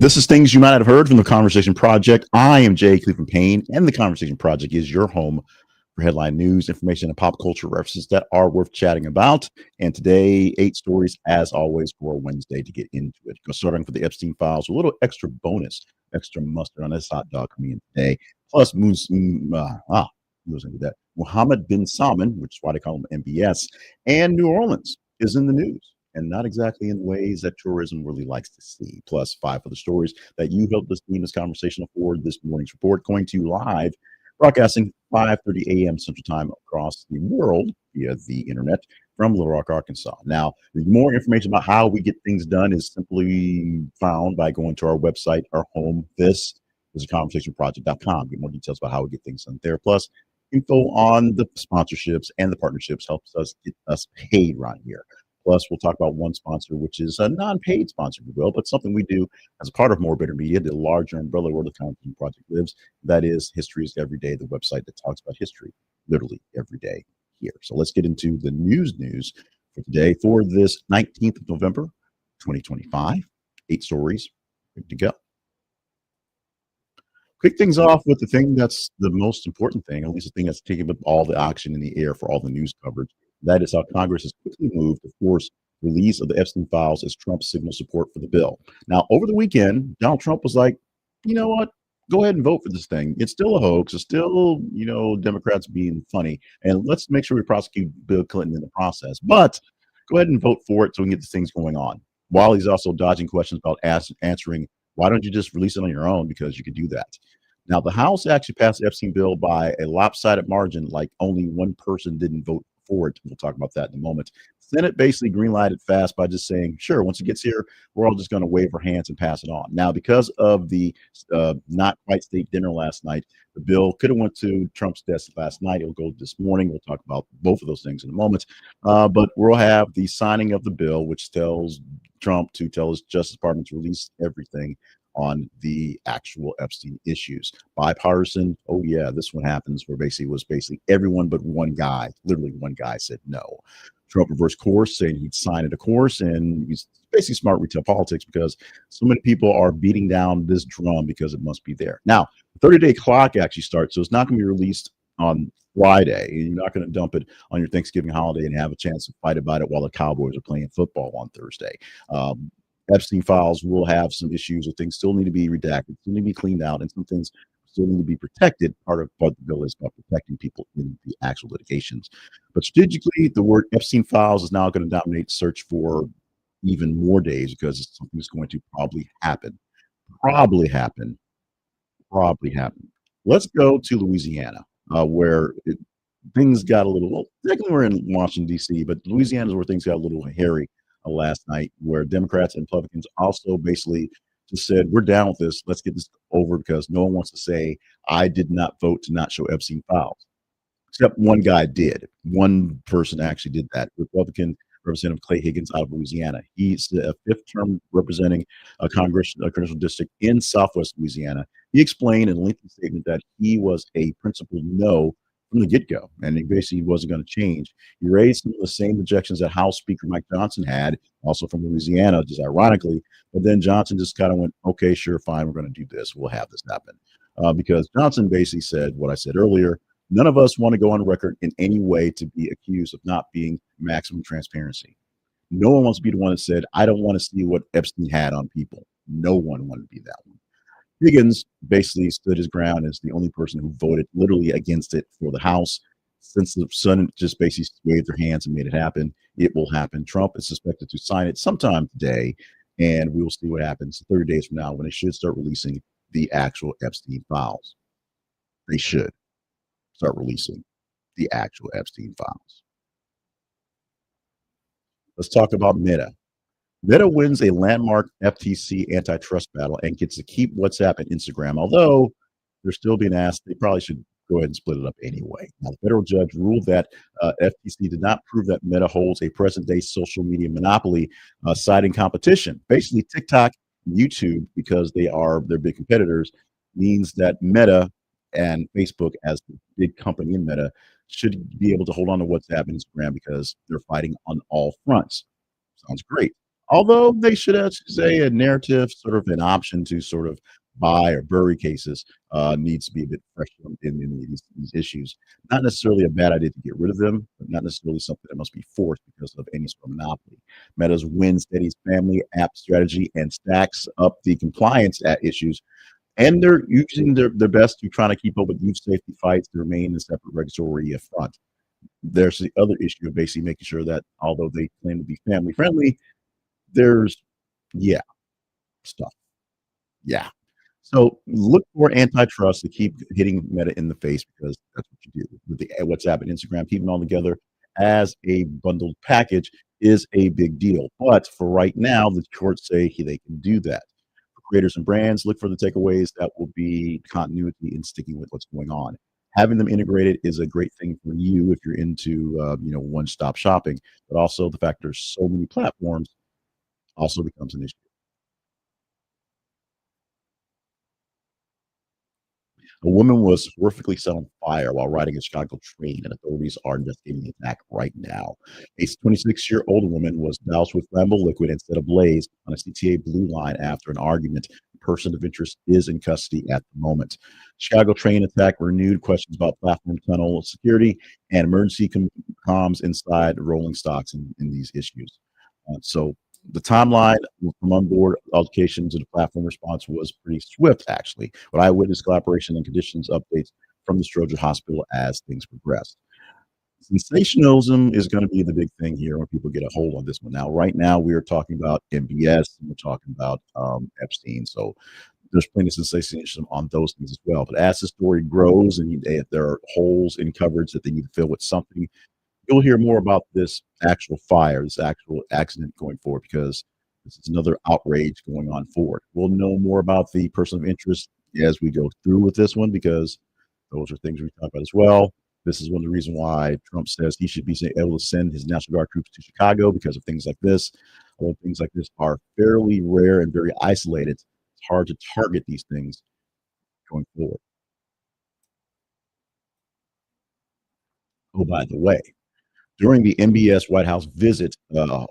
This is things you might not have heard from the Conversation Project. I am Jay Cleveland Payne, and the Conversation Project is your home for headline news, information, and pop culture references that are worth chatting about. And today, 8 stories, as always, for Wednesday to get into it. Go starting for the Epstein files, a little extra bonus, extra mustard on this hot dog coming in today. Plus, who's into that? Mohammed bin Salman, which is why they call him MBS, and New Orleans is in the news, and not exactly in ways that tourism really likes to see. Plus, 5 other stories that you helped us in this conversation afford this morning's report, going to you live, broadcasting 5:30 a.m. Central Time across the world via the internet from Little Rock, Arkansas. Now, more information about how we get things done is simply found by going to our website, our home. This is conversationproject.com. Get more details about how we get things done there. Plus, info on the sponsorships and the partnerships helps us get us paid right here. Plus, we'll talk about one sponsor, which is a non-paid sponsor, if you will, but something we do as a part of More Better Media, the larger umbrella where the Conversation Project lives. That is History is Every Day, the website that talks about history literally every day here. So let's get into the news for today for this 19th of November, 2025. 8 stories, ready to go. Kick things off with the thing that's the most important thing, at least the thing that's taking up all the oxygen in the air for all the news coverage. That is how Congress has quickly moved to force release of the Epstein files as Trump signals support for the bill. Now, over the weekend, Donald Trump was like, you know what? Go ahead and vote for this thing. It's still a hoax. It's still, Democrats being funny. And let's make sure we prosecute Bill Clinton in the process. But go ahead and vote for it so we can get these things going on. While he's also dodging questions about answering, why don't you just release it on your own? Because you could do that. Now, the House actually passed the Epstein bill by a lopsided margin, like only one person didn't vote for it. We'll talk about that in a moment. Senate basically greenlighted fast by just saying, sure, once it gets here, we're all just going to wave our hands and pass it on. Now, because of the not quite state dinner last night, the bill could have went to Trump's desk last night. It'll go this morning. We'll talk about both of those things in a moment. But we'll have the signing of the bill, which tells Trump to tell his Justice Department to release everything on the actual Epstein issues. Bipartisan, oh yeah, this one happens where basically everyone but one guy, literally one guy said no. Trump reversed course, saying he'd sign it, of course, and he's basically smart retail politics because so many people are beating down this drum because it must be there. Now, the 30-day clock actually starts, so it's not going to be released on Friday. You're not going to dump it on your Thanksgiving holiday and have a chance to fight about it while the Cowboys are playing football on Thursday. Epstein files will have some issues or things still need to be redacted, still need to be cleaned out, and some things still need to be protected. Part of what the bill is about protecting people in the actual litigations. But strategically, the word Epstein files is now going to dominate search for even more days because it's something that's going to probably happen. Probably happen. Probably happen. Let's go to Louisiana, where things got a little, well, technically we're in Washington, D.C., but Louisiana is where things got a little hairy last night, where Democrats and Republicans also basically just said, we're down with this. Let's get this over because no one wants to say, I did not vote to not show Epstein files. Except one guy did. One person actually did that. Republican Representative Clay Higgins out of Louisiana. He's a fifth term representing a congressional district in Southwest Louisiana. He explained in a lengthy statement that he was a principled no from the get-go, and he basically wasn't going to change. He raised some of the same objections that House Speaker Mike Johnson had, also from Louisiana, just ironically. But then Johnson just kind of went, okay, sure, fine, we're going to do this. We'll have this happen. Because Johnson basically said what I said earlier. None of us want to go on record in any way to be accused of not being maximum transparency. No one wants to be the one that said, I don't want to see what Epstein had on people. No one wanted to be that one. Higgins basically stood his ground as the only person who voted literally against it for the House. Since the Senate just basically waved their hands and made it happen, it will happen. Trump is suspected to sign it sometime today, and we will see what happens 30 days from now when they should start releasing the actual Epstein files. They should start releasing the actual Epstein files. Let's talk about Meta. Meta wins a landmark FTC antitrust battle and gets to keep WhatsApp and Instagram, although they're still being asked, they probably should go ahead and split it up anyway. Now, the federal judge ruled that FTC did not prove that Meta holds a present-day social media monopoly, citing competition. Basically, TikTok and YouTube, because they are their big competitors, means that Meta and Facebook, as the big company in Meta, should be able to hold on to WhatsApp and Instagram because they're fighting on all fronts. Sounds great. Although they should actually say a narrative, sort of an option to sort of buy or bury cases, needs to be a bit fresh in these issues. Not necessarily a bad idea to get rid of them, but not necessarily something that must be forced because of any sort of monopoly. Meta's Wednesday's family app strategy and stacks up the compliance at issues, and they're using their best to try to keep up with youth safety fights to remain a separate regulatory front. There's the other issue of basically making sure that although they claim to be family friendly, there's yeah, stuff. Yeah. So look for antitrust to keep hitting Meta in the face because that's what you do with the WhatsApp and Instagram. Keeping all together as a bundled package is a big deal. But for right now, the courts say they can do that. For creators and brands, look for the takeaways that will be continuity in sticking with what's going on. Having them integrated is a great thing for you if you're into one-stop shopping, but also the fact there's so many platforms also becomes an issue. A woman was horrifically set on fire while riding a Chicago train, and authorities are investigating the attack right now. A 26-year-old woman was doused with flammable liquid and set ablaze on a CTA Blue Line after an argument. A person of interest is in custody at the moment. Chicago train attack renewed questions about platform tunnel security and emergency comms inside rolling stocks in these issues. So the timeline from onboard altercation to the platform response was pretty swift, actually, with eyewitness collaboration and conditions updates from the Stroger Hospital as things progressed. Sensationalism is going to be the big thing here when people get a hold on this one. Now, right now, we are talking about MBS and we're talking about Epstein. So there's plenty of sensationalism on those things as well. But as the story grows and if there are holes in coverage that they need to fill with something, you'll hear more about this actual fire, this actual accident going forward, because this is another outrage going on forward. We'll know more about the person of interest as we go through with this one, because those are things we talk about as well. This is one of the reasons why Trump says he should be able to send his National Guard troops to Chicago because of things like this. Although things like this are fairly rare and very isolated, it's hard to target these things going forward. Oh, by the way, during the MBS White House visit,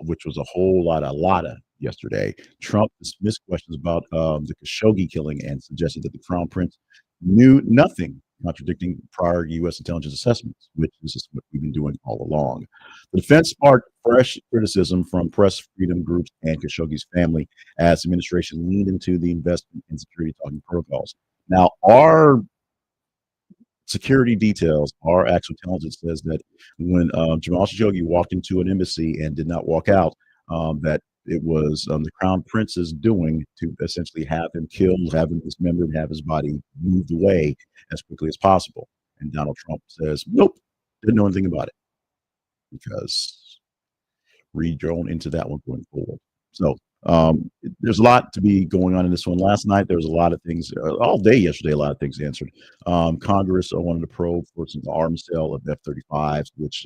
which was a lot of yesterday, Trump dismissed questions about the Khashoggi killing and suggested that the crown prince knew nothing, contradicting prior U.S. intelligence assessments, which is what we've been doing all along. The defense sparked fresh criticism from press freedom groups and Khashoggi's family as the administration leaned into the investment in security talking protocols. Now, our security details, our actual intelligence says that when Jamal Khashoggi walked into an embassy and did not walk out, that it was the crown prince's doing to essentially have him killed, have him dismembered, have his body moved away as quickly as possible. And Donald Trump says, nope, didn't know anything about it because read your own into that one going forward. So there's a lot to be going on in this one. Last night there was a lot of things, all day yesterday, a lot of things answered. Congress wanted to probe for some arms sale of F-35s, which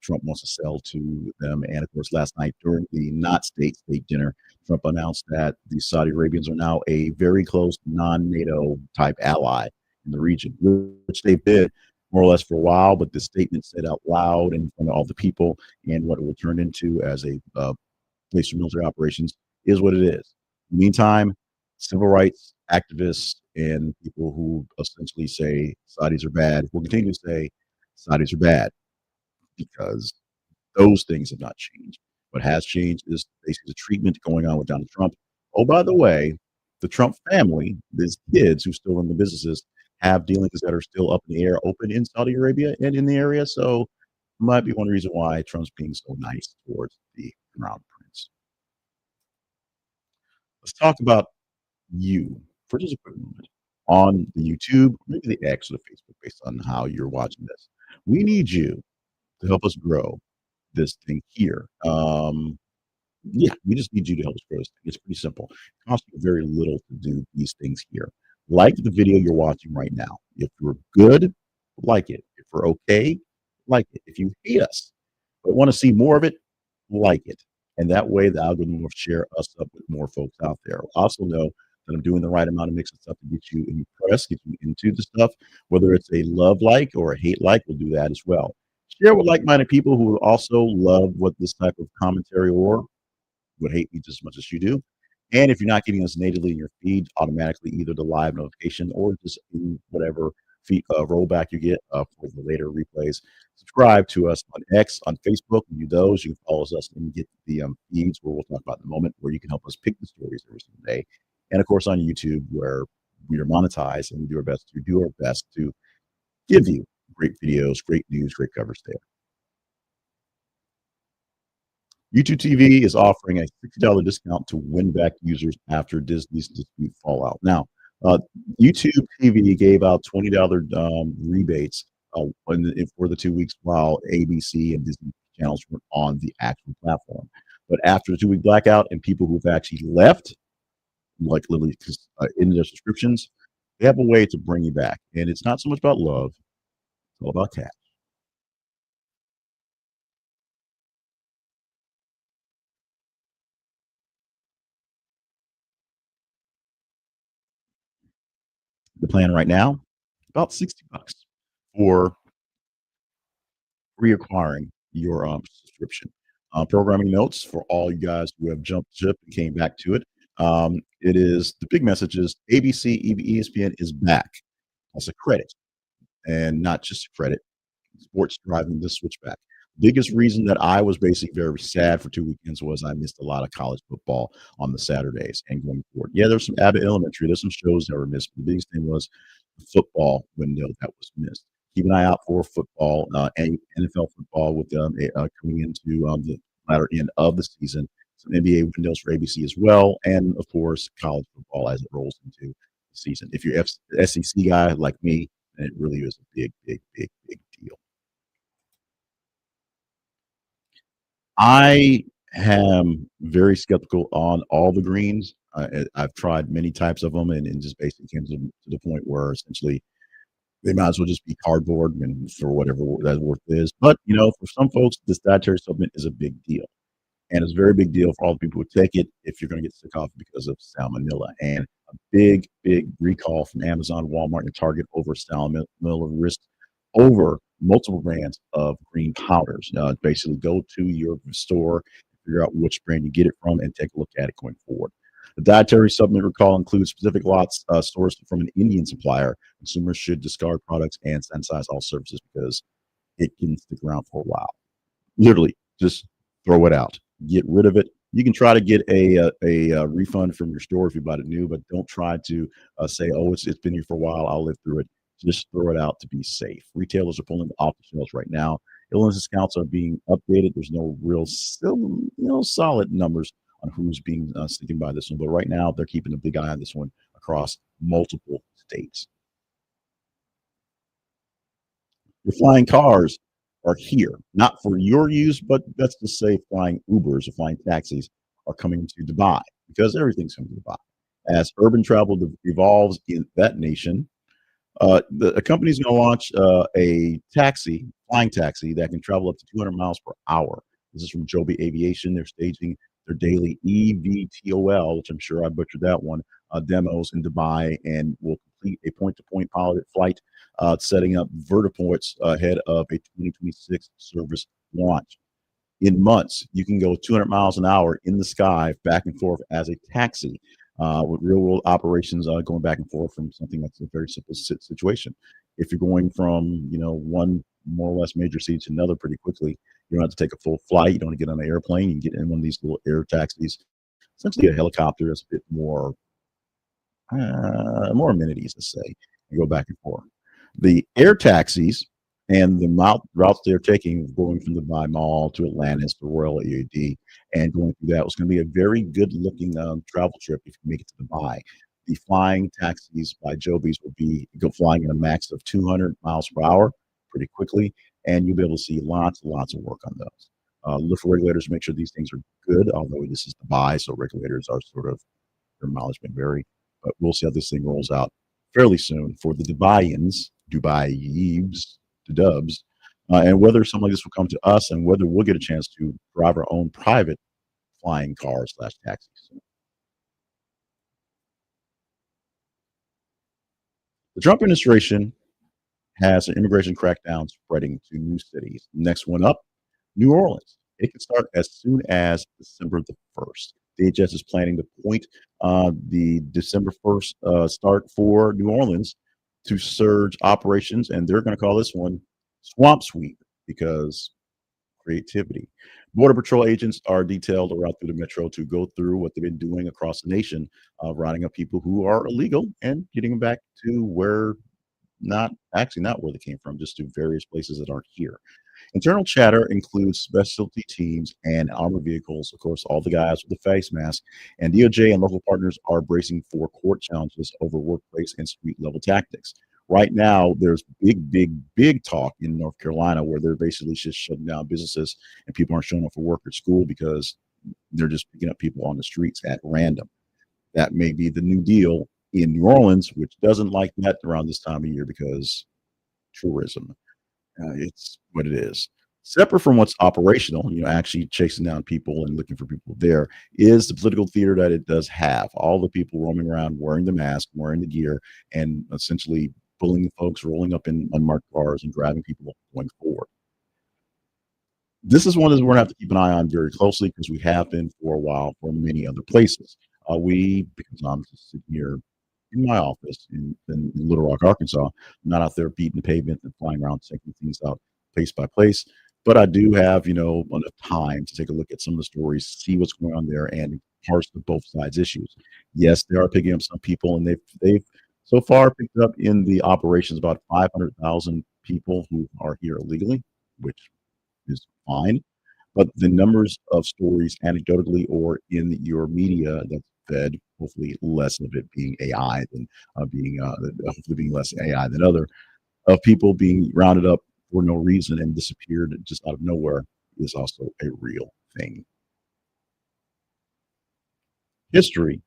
Trump wants to sell to them. And of course, last night during the not state dinner, Trump announced that the Saudi Arabians are now a very close non-NATO type ally in the region, which they've been more or less for a while. But the statement said out loud in front of all the people and what it will turn into as a place for military operations is what it is. Meantime, civil rights activists and people who essentially say Saudis are bad will continue to say Saudis are bad because those things have not changed. What has changed is basically the treatment going on with Donald Trump. Oh, by the way, the Trump family, these kids who still run the businesses, have dealings that are still up in the air, open in Saudi Arabia and in the area. So might be one reason why Trump's being so nice towards the crown prince. Let's talk about you for just a quick moment on the YouTube, maybe the X or the Facebook, based on how you're watching this. We need you to help us grow this thing here. Yeah, we just need you to help us grow this thing. It's pretty simple. It costs you very little to do these things here. Like the video you're watching right now. If we're good, like it. If we're okay, like it. If you hate us but want to see more of it, like it. And that way the algorithm will share us up with more folks out there. Also know that I'm doing the right amount of mixing stuff to get you impressed, get you into the stuff. Whether it's a love like or a hate like, we'll do that as well. Share with like-minded people who also love what this type of commentary or would hate me just as much as you do. And if you're not getting us natively in your feed automatically, either the live notification or just in whatever feed rollback you get for the later replays, subscribe to us on X, on Facebook. You do those, you can follow us and get the feeds where we'll talk about in a moment, where you can help us pick the stories every single day. And of course, on YouTube, where we are monetized and we do our best to give you great videos, great news, great coverage there. YouTube TV is offering a $60 discount to win back users after Disney's dispute fallout. Now, uh, YouTube TV gave out $20 rebates for the 2 weeks while ABC and Disney channels were on the actual platform. But after the 2 week blackout and people who've actually left, like literally in their subscriptions, they have a way to bring you back. And it's not so much about love, it's all about cash. The plan right now, about $60 for reacquiring your subscription. Programming notes for all you guys who have jumped ship and came back to it. It is the big message is ABC, ESPN is back. That's a credit, and not just a credit. Sports driving this switch back. Biggest reason that I was basically very sad for 2 weekends was I missed a lot of college football on the Saturdays and going forward. Yeah, there's some Abbott Elementary, there's some shows that were missed, but the biggest thing was the football window that was missed. Keep an eye out for football, and NFL football with coming into the latter end of the season. Some NBA windows for ABC as well, and of course college football as it rolls into the season. If you're SEC guy like me, then it really is a big, big, big, big deal. I am very skeptical on all the greens. I've tried many types of them, and just basically came to the point where essentially they might as well just be cardboard and for whatever that worth is. But for some folks, this dietary supplement is a big deal. And it's a very big deal for all the people who take it if you're going to get sick off because of salmonella. And a big, big recall from Amazon, Walmart, and Target over salmonella risk over multiple brands of green powders. Basically, go to your store, figure out which brand you get it from, and take a look at it going forward. The dietary supplement recall includes specific lots sourced from an Indian supplier. Consumers should discard products and sanitize all surfaces because it can stick around for a while. Literally, just throw it out, get rid of it. You can try to get a refund from your store if you bought it new, but don't try to say, "Oh, it's been here for a while. I'll live through it." Just throw it out to be safe. Retailers are pulling off the shelves right now. Illness discounts are being updated. There's no real, still, solid numbers on who's being sticking by this one, but right now they're keeping a big eye on this one across multiple states. Your flying cars are here, not for your use, but let's just say flying Ubers or flying taxis are coming to Dubai because everything's coming to Dubai. As urban travel evolves in that nation, a company's going to launch a flying taxi that can travel up to 200 miles per hour. This is from Joby Aviation. They're staging their daily EVTOL, which I'm sure I butchered that one, demos in Dubai and will complete a point-to-point pilot flight, setting up vertiports ahead of a 2026 service launch. In months, you can go 200 miles an hour in the sky back and forth as a taxi with real world operations going back and forth from something that's a very simple situation. If you're going from, one more or less major city to another pretty quickly, you don't have to take a full flight. You don't want to get on an airplane. You can get in one of these little air taxis, essentially a helicopter that's a bit more amenities, let's say, and go back and forth. The air taxis and the routes they're taking, going from the Dubai Mall to Atlantis to Royal EAD, and going through that was going to be a very good looking travel trip if you make it to Dubai. The flying taxis by Joby's will be flying at a max of 200 miles per hour pretty quickly, and you'll be able to see lots and lots of work on those. Look for regulators to make sure these things are good, although this is Dubai, so regulators are sort of, their mileage may vary. But we'll see how this thing rolls out fairly soon for the Dubaians, the Dubs, and whether something like this will come to us and whether we'll get a chance to drive our own private flying cars slash taxis. The Trump administration has an immigration crackdown spreading to new cities. Next one up, New Orleans. It can start as soon as December the 1st. DHS is planning to point the December 1st start for New Orleans to surge operations, and they're going to call this one Swamp Sweep because creativity. Border Patrol agents are detailed around through the metro to go through what they've been doing across the nation, rounding up people who are illegal and getting them back to where not where they came from, just to various places that aren't here. Internal chatter includes specialty teams and armored vehicles, of course, all the guys with the face mask, and DOJ and local partners are bracing for court challenges over workplace and street level tactics. Right now, there's big talk in North Carolina where they're basically just shutting down businesses and people aren't showing up for work or school because they're just picking up people on the streets at random. That may be the new deal in New Orleans, which doesn't like that around this time of year because tourism. It's what it is. Separate from what's operational, actually chasing down people and looking for people there is the political theater that it does have. All the people roaming around wearing the mask, wearing the gear, and essentially bullying folks, rolling up in unmarked cars and grabbing people going forward. This is one that we're going to have to keep an eye on very closely because we have been for a while for many other places. Because I'm just sitting here in my office in Little Rock, Arkansas, I'm not out there beating the pavement and flying around checking things out place by place. But I do have, enough time to take a look at some of the stories, see what's going on there, and parse the both sides issues. Yes, they are picking up some people, and they've so far picked up in the operations about 500,000 people who are here illegally, which is fine. But the numbers of stories anecdotally or in your media that's fed, hopefully less of it being AI than hopefully being less AI than other, of people being rounded up for no reason and disappeared just out of nowhere is also a real thing. History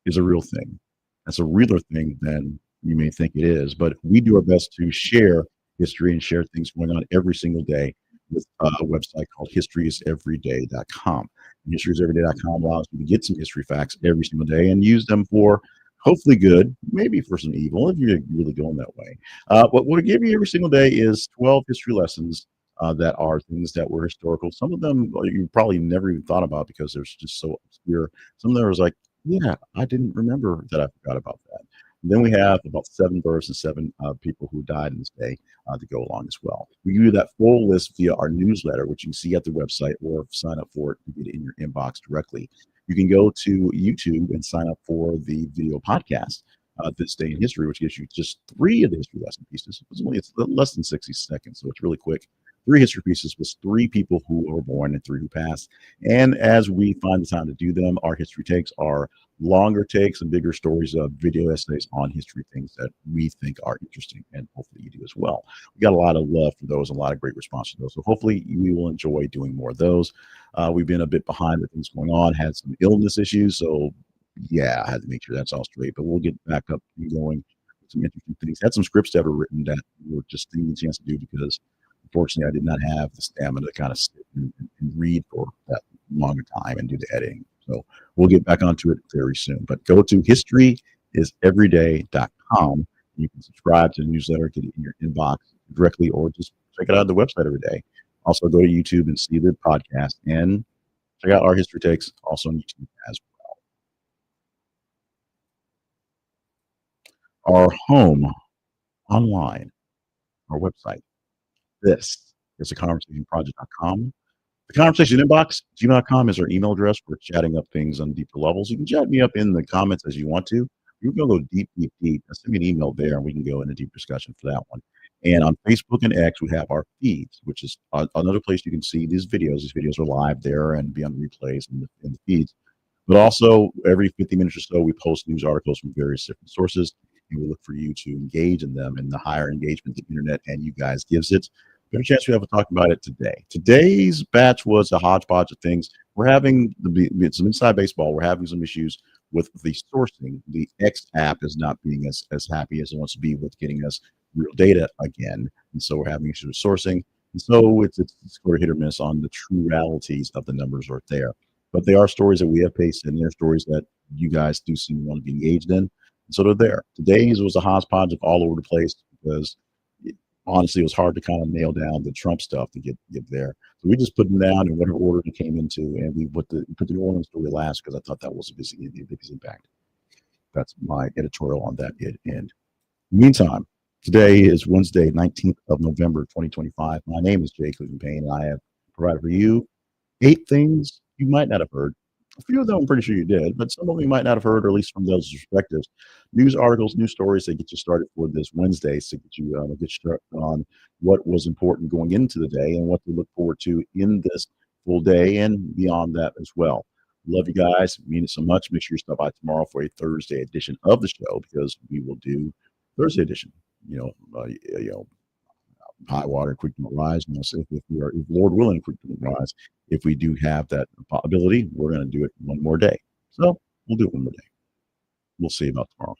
is a real thing. That's a realer thing than you may think it is. But we do our best to share history and share things going on every single day with a website called historieseveryday.com. And historieseveryday.com allows you to get some history facts every single day and use them for hopefully good, maybe for some evil if you're really going that way. What we give you every single day is 12 history lessons that are things that were historical. Some of them you probably never even thought about because they're just so obscure. Some of them was like, yeah, I didn't remember that. I forgot about that. And then we have about 7 births and 7 people who died in this day to go along as well. We give you that full list via our newsletter, which you can see at the website or sign up for it to get it in your inbox directly. You can go to YouTube and sign up for the video podcast, This Day in History, which gives you just 3 of the history lesson pieces. It's less than 60 seconds, so it's really quick. 3 history pieces with 3 people who were born and 3 who passed. And as we find the time to do them, our history takes are longer takes and bigger stories of video essays on history, things that we think are interesting, and hopefully you do as well. We got a lot of love for those, a lot of great response to those. So hopefully we will enjoy doing more of those. We've been a bit behind with things going on, had some illness issues, so yeah, I had to make sure that's all straight. But we'll get back up and going with some interesting things. Had some scripts that were written that we were just taking a chance to do because unfortunately I did not have the stamina to kind of sit and read for that longer time and do the editing. So we'll get back onto it very soon. But go to historyiseveryday.com. You can subscribe to the newsletter, get it in your inbox directly, or just check it out on the website every day. Also go to YouTube and see the podcast and check out our history takes also on YouTube as well. Our home online, our website. This is the conversationproject.com. The conversation inbox, gmail.com is our email address for chatting up things on deeper levels. You can chat me up in the comments as you want to. You can go deep. Send me an email there and we can go into deep discussion for that one. And on Facebook and X, we have our feeds, which is another place you can see these videos. These videos are live there and be on replays in the feeds. But also, every 50 minutes or so, we post news articles from various different sources, and we look for you to engage in them. And the higher engagement the internet and you guys gives it, better chance we have to talk about it today. Today's batch was a hodgepodge of things. We're having some inside baseball. We're having some issues with the sourcing. The X app is not being as happy as it wants to be with getting us real data again. And so we're having issues with sourcing. And so it's sort of hit or miss on the true realities of the numbers right there. But they are stories that we have pasted, and they're stories that you guys do seem to want to be engaged in. And so they're there. Today's was a hodgepodge of all over the place because honestly, it was hard to kind of nail down the Trump stuff to get there. So we just put them down in whatever order they came into, and we put the New Orleans story last because I thought that was the biggest impact. That's my editorial on that end. Meantime, today is Wednesday, 19th of November, 2025. My name is Jay Cleveland Payne, and I have provided for you 8 things you might not have heard. A few of them I'm pretty sure you did, but some of them you might not have heard, or at least from those perspectives. News articles, news stories that get you started for this Wednesday, so get you started on what was important going into the day and what to look forward to in this full day and beyond that as well. Love you guys. Mean it so much. Make sure you stop by tomorrow for a Thursday edition of the show because we will do Thursday edition. You know, you know, high water, quick to rise. And also if we are, if Lord willing, quick to rise, if we do have that ability, we're going to do it one more day. So we'll do it one more day. We'll see about tomorrow.